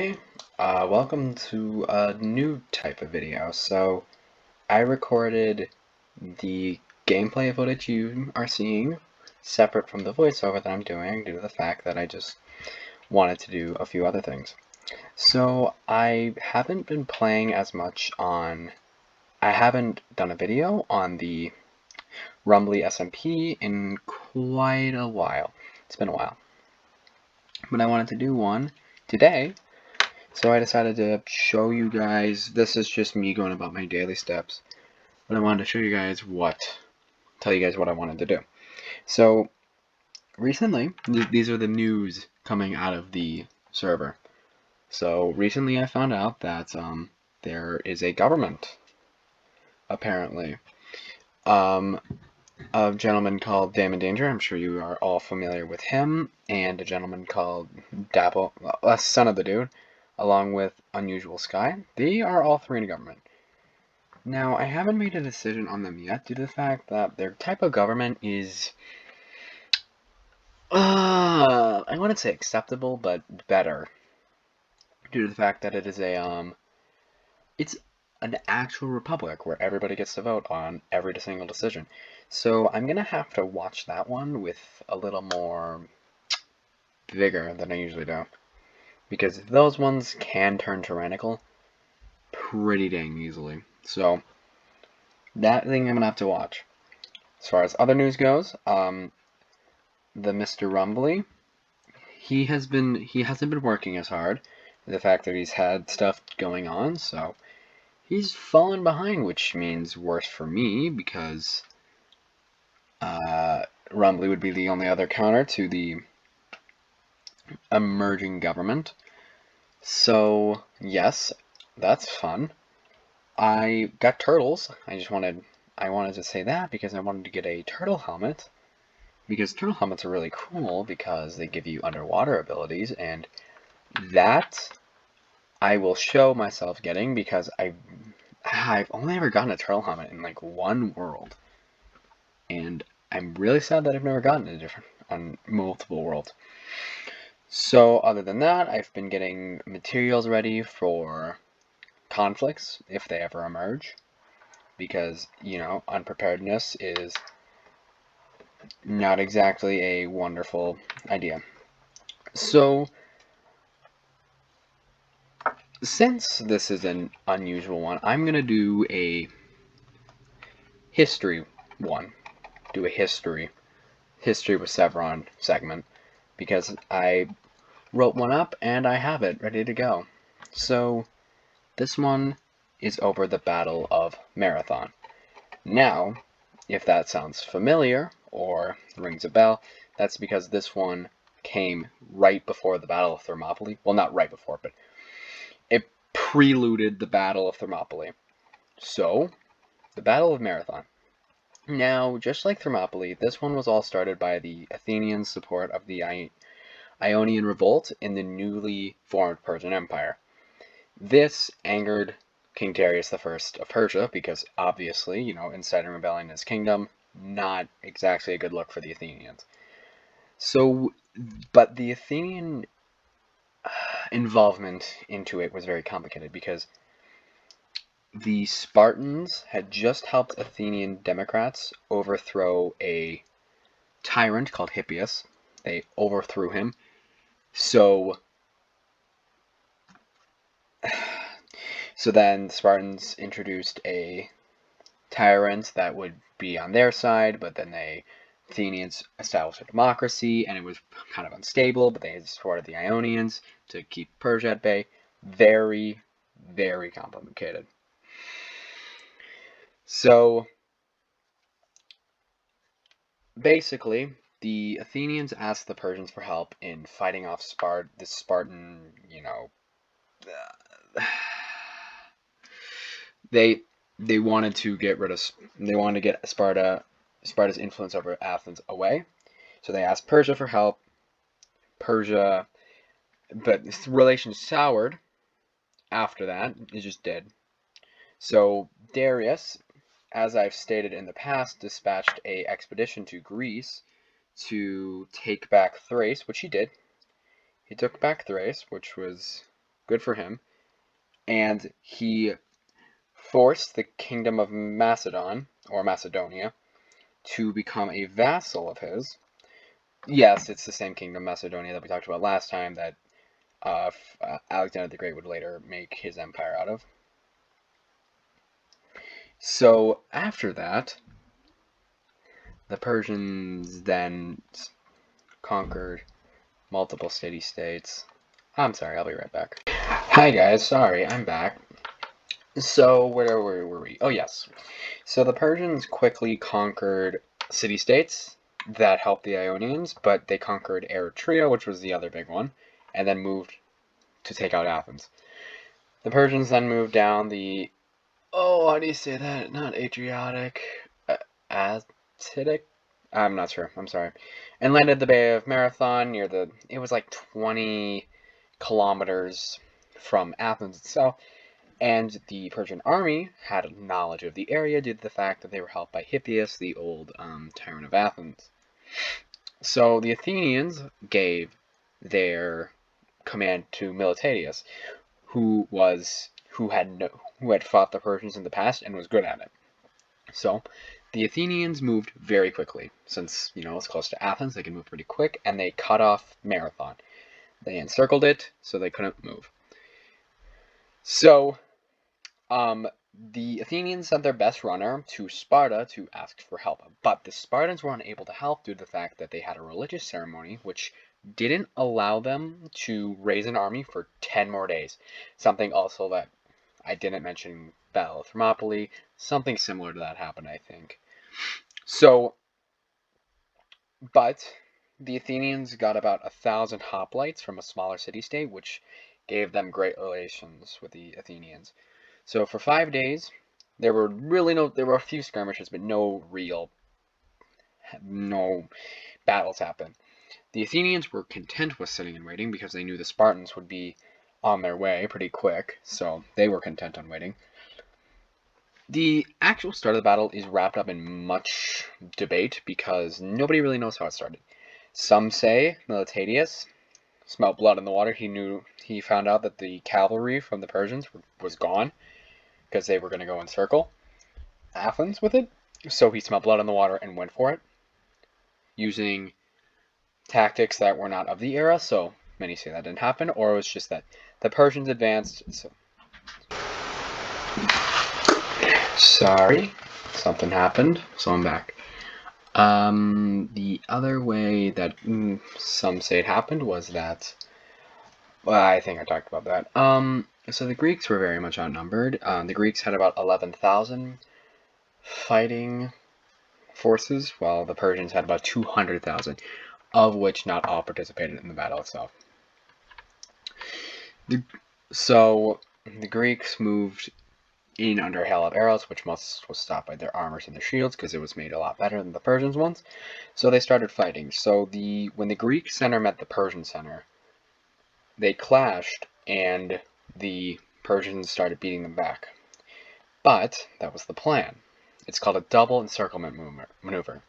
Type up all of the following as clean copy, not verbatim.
Hey, welcome to a new type of video. So, I recorded the gameplay footage you are seeing separate from the voiceover that I'm doing due to the fact that I just wanted to do a few other things. So, I haven't been playing as much on... I haven't done a video on the RumblySMP in quite a while. It's been a while. But I wanted to do one today. So I decided to show you guys, this is just me going about my daily steps, but I wanted to show you guys tell you guys what I wanted to do. So recently, these are the news coming out of the server. So recently I found out that there is a government, apparently. A gentleman called Damon Danger, I'm sure you are all familiar with him, and a gentleman called Dapple, son of the dude, along with Unusual Sky. They are all three in government. Now, I haven't made a decision on them yet due to the fact that their type of government is, I wouldn't say acceptable, but better. Due to the fact that it is it's an actual republic where everybody gets to vote on every single decision. So I'm gonna have to watch that one with a little more vigor than I usually do. Because those ones can turn tyrannical pretty dang easily. So that thing I'm gonna have to watch. As far as other news goes, the Mr. Rumbly, he hasn't been working as hard. The fact that he's had stuff going on, so he's fallen behind, which means worse for me because Rumbly would be the only other counter to the emerging government. So yes, that's fun. I got turtles. I wanted to say that because I wanted to get a turtle helmet. Because turtle helmets are really cool because they give you underwater abilities, and that I will show myself getting because I've only ever gotten a turtle helmet in like one world. And I'm really sad that I've never gotten it on multiple worlds. So other than that, I've been getting materials ready for conflicts if they ever emerge. Because, you know, unpreparedness is not exactly a wonderful idea. So, since this is an unusual one, I'm going to do a history one. Do a history with Severan segment. Because I wrote one up and I have it ready to go. So, this one is over the Battle of Marathon. Now, if that sounds familiar or rings a bell, that's because this one came right before the Battle of Thermopylae. Well, not right before, but it preluded the Battle of Thermopylae. So, the Battle of Marathon. Now, just like Thermopylae, this one was all started by the Athenian support of the Ionian Revolt in the newly formed Persian Empire. This angered King Darius I of Persia because obviously, you know, inciting rebellion in his kingdom, not exactly a good look for the Athenians. So, but the Athenian involvement into it was very complicated because the Spartans had just helped Athenian Democrats overthrow a tyrant called Hippias. They overthrew him. So then the Spartans introduced a tyrant that would be on their side, but then the Athenians established a democracy, and it was kind of unstable, but they supported the Ionians to keep Persia at bay. Very, very complicated. So, basically, the Athenians asked the Persians for help in fighting off the Spartan, you know, they wanted to get Sparta's influence over Athens away. So they asked Persia for help. Persia, but relations soured after that. It just did. So Darius, as I've stated in the past, dispatched an expedition to Greece to take back Thrace, which he did. He took back Thrace, which was good for him. And he forced the kingdom of Macedon, or Macedonia, to become a vassal of his. Yes, it's the same kingdom, Macedonia, that we talked about last time, that Alexander the Great would later make his empire out of. So after that, the Persians then conquered multiple city-states. I'm sorry, I'll be right back. Hi guys, sorry, I'm back. So where were we? Oh yes. So the Persians quickly conquered city-states that helped the Ionians, but they conquered Eritrea, which was the other big one, and then moved to take out Athens. The Persians then moved down the, how do you say that? Not Adriatic, Attic? I'm not sure, I'm sorry. And landed the Bay of Marathon near it was like 20 kilometers from Athens itself. And the Persian army had knowledge of the area due to the fact that they were helped by Hippias, the old tyrant of Athens. So the Athenians gave their command to Miltiades, who had fought the Persians in the past and was good at it. So the Athenians moved very quickly. Since, it's close to Athens, they can move pretty quick, and they cut off Marathon. They encircled it, so they couldn't move. So the Athenians sent their best runner to Sparta to ask for help, but the Spartans were unable to help due to the fact that they had a religious ceremony which didn't allow them to raise an army for 10 more days. Something also that I didn't mention in Battle of Thermopylae, something similar to that happened, I think. So, but the Athenians got about 1,000 hoplites from a smaller city-state, which gave them great relations with the Athenians. So for 5 days, there were a few skirmishes, but no battles happened. The Athenians were content with sitting and waiting because they knew the Spartans would be on their way pretty quick, so they were content on waiting. The actual start of the battle is wrapped up in much debate because nobody really knows how it started. Some say Miltiades smelled blood in the water. He found out that the cavalry from the Persians was gone because they were going to go encircle Athens with it. So he smelled blood in the water and went for it, using tactics that were not of the era. So many say that didn't happen, or it was just that the Persians advanced. So sorry, something happened, so I'm back. The other way that some say it happened was that, well, I think I talked about that. So the Greeks were very much outnumbered. The Greeks had about 11,000 fighting forces, while the Persians had about 200,000, of which not all participated in the battle itself. So the Greeks moved in under hail of arrows, which most was stopped by their armors and their shields because it was made a lot better than the Persians ones. So they started fighting. So when the Greek center met the Persian center, they clashed, and the Persians started beating them back. But that was the plan. It's called a double encirclement maneuver.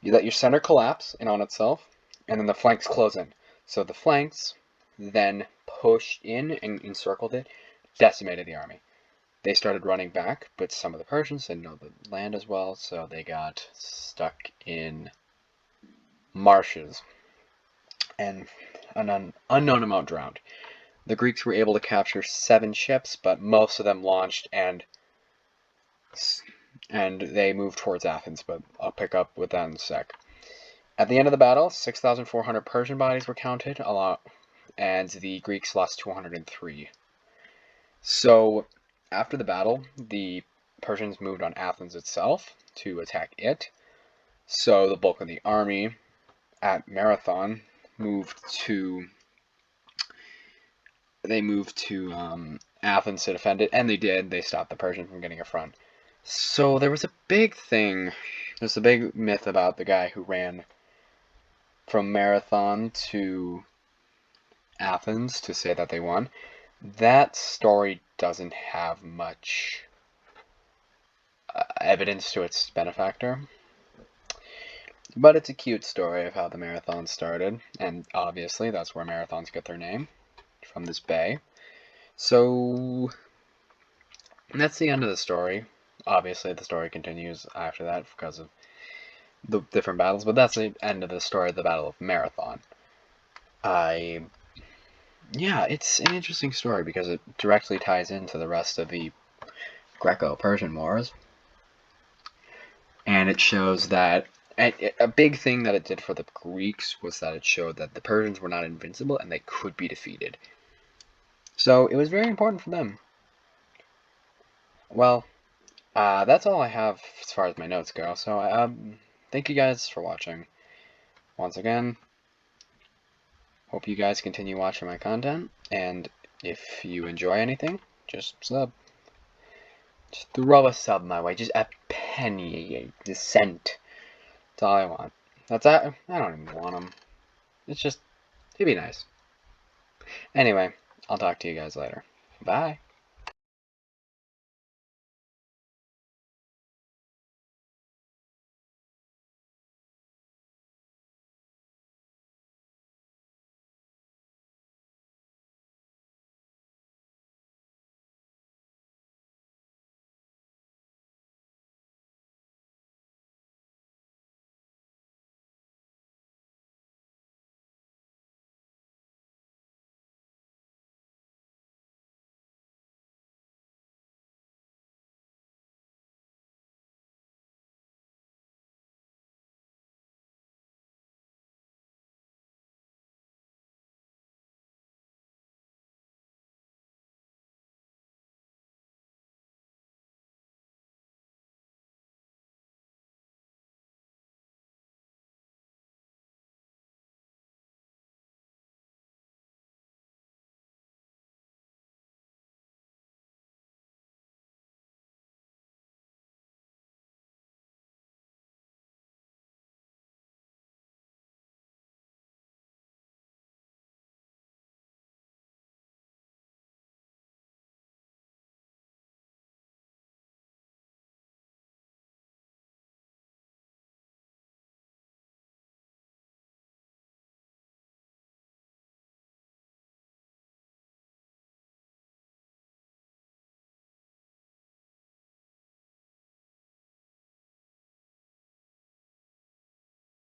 You let your center collapse in on itself, and then the flanks close in. So the flanks then pushed in and encircled it, decimated the army. They started running back, but some of the Persians didn't know the land as well, so they got stuck in marshes, and an unknown amount drowned. The Greeks were able to capture 7 ships, but most of them launched, and they moved towards Athens, but I'll pick up with that in a sec. At the end of the battle, 6,400 Persian bodies were counted, and the Greeks lost 203. So after the battle, the Persians moved on Athens itself to attack it. So the bulk of the army at Marathon moved to Athens to defend it, and they did. They stopped the Persians from getting a front. So there was a big thing. There's a big myth about the guy who ran from Marathon to Athens to say that they won. That story doesn't have much evidence to its benefactor, but it's a cute story of how the marathon started, and obviously that's where marathons get their name, from this bay. So that's the end of the story. Obviously, the story continues after that because of the different battles, but that's the end of the story of the Battle of Marathon. Yeah, it's an interesting story because it directly ties into the rest of the Greco-Persian Wars. And it shows that a big thing that it did for the Greeks was that it showed that the Persians were not invincible and they could be defeated. So it was very important for them. Well, that's all I have as far as my notes go. So thank you guys for watching. Once again, hope you guys continue watching my content. And if you enjoy anything, just sub. Just throw a sub my way. Just a penny, a cent. That's all I want. That's I don't even want them. It's just, it'd be nice. Anyway, I'll talk to you guys later. Bye.